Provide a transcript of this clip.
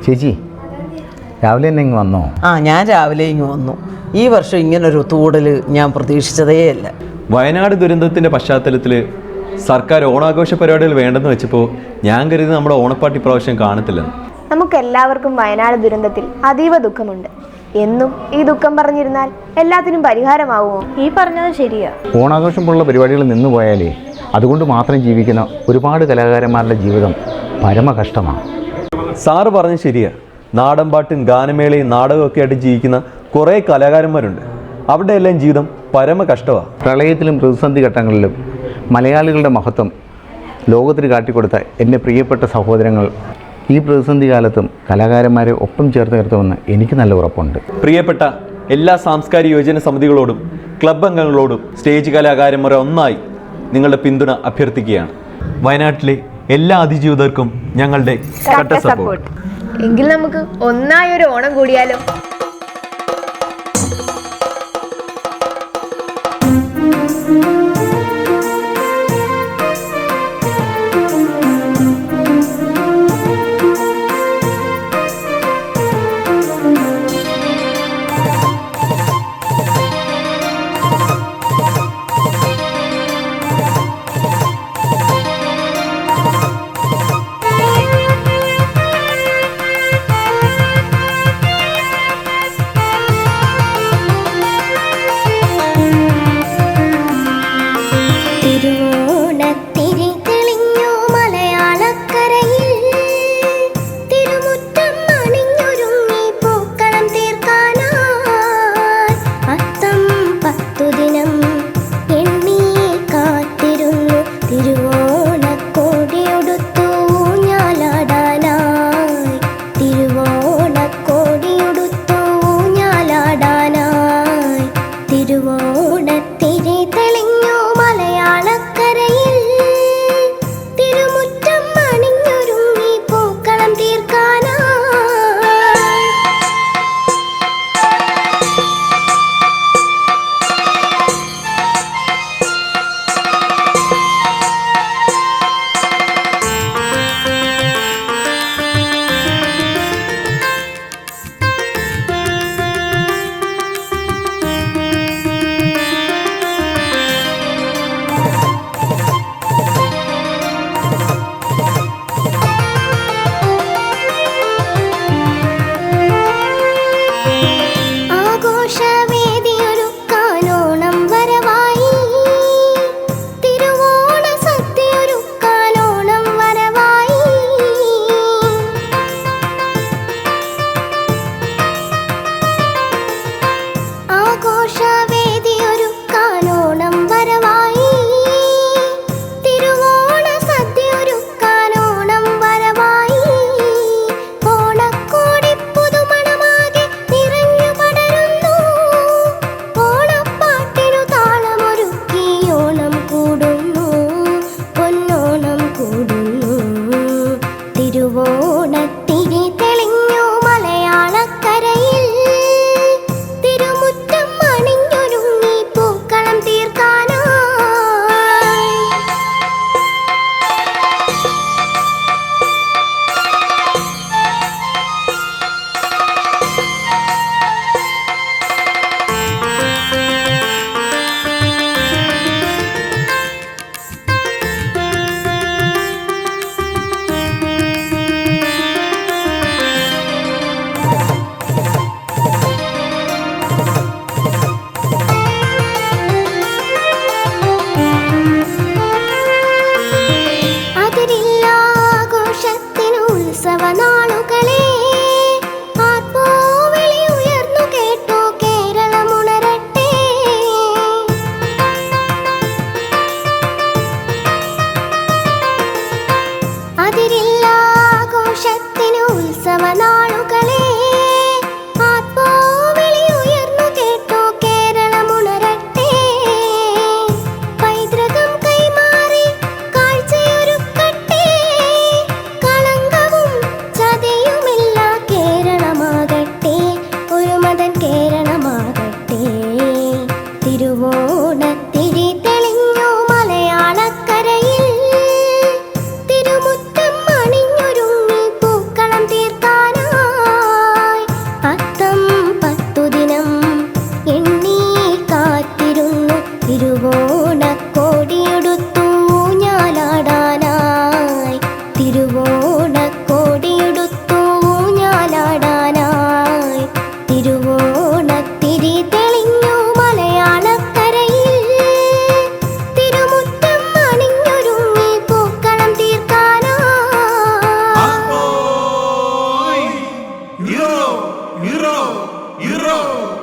ചേച്ചി രാവിലെ തന്നെ ഇങ്ങ് വന്നോ? ഞാൻ രാവിലെ ഇങ്ങ് വന്നു. ഈ വർഷം ഇങ്ങനൊരു ഒത്തുകൂടൽ ഞാൻ പ്രതീക്ഷിച്ചതേയല്ല. വയനാട് ദുരന്തത്തിൻ്റെ പശ്ചാത്തലത്തിൽ സർക്കാർ ഓണാഘോഷ പരിപാടികൾ വേണ്ടെന്ന് വെച്ചപ്പോൾ ഞാൻ കരുതി നമ്മുടെ ഓണപ്പാട്ടി പ്രാവശ്യം കാണത്തില്ലെന്ന്. നമുക്കെല്ലാവർക്കും വയനാട് ദുരന്തത്തിൽ അതീവ ദുഃഖമുണ്ട്. എന്നും ഈ ദുഃഖം പറഞ്ഞിരുന്നാൽ എല്ലാത്തിനും പരിഹാരമാവുമോ? ഈ പറഞ്ഞത് ശരിയാ. ഓണാഘോഷം പോലുള്ള പരിപാടികൾ നിന്നു പോയാലേ അതുകൊണ്ട് മാത്രം ജീവിക്കുന്ന ഒരുപാട് കലാകാരന്മാരുടെ ജീവിതം പരമ കഷ്ടമാണ്. സാറ് പറഞ്ഞത് ശരിയാ. നാടൻ പാട്ടും ഗാനമേളയും നാടകമൊക്കെ ആയിട്ട് ജീവിക്കുന്ന കുറേ കലാകാരന്മാരുണ്ട്. അവരുടെ എല്ലാം ജീവിതം പരമ കഷ്ടമാണ്. പ്രളയത്തിലും പ്രതിസന്ധി ഘട്ടങ്ങളിലും മലയാളികളുടെ മഹത്വം ലോകത്തിന് കാട്ടിക്കൊടുത്ത എൻ്റെ പ്രിയപ്പെട്ട സഹോദരങ്ങൾ ഈ പ്രതിസന്ധി കാലത്തും കലാകാരന്മാരെ ഒപ്പം ചേർത്ത് നിർത്തുമെന്ന് എനിക്ക് നല്ല ഉറപ്പുണ്ട്. പ്രിയപ്പെട്ട എല്ലാ സാംസ്കാരിക യോജന സമിതികളോടും ക്ലബ് അംഗങ്ങളോടും സ്റ്റേജ് കലാകാരന്മാരെ ഒന്നായി നിങ്ങളുടെ പിന്തുണ അഭ്യർത്ഥിക്കുകയാണ്. വയനാട്ടിലെ എല്ലാ അതിജീവിതർക്കും ഞങ്ങളുടെ കട്ട സപ്പോർട്ട്. എങ്കിൽ നമുക്ക് ഒന്നായൊരു ഓണം കൂടിയാലോ? നിറഞ്ഞ hero.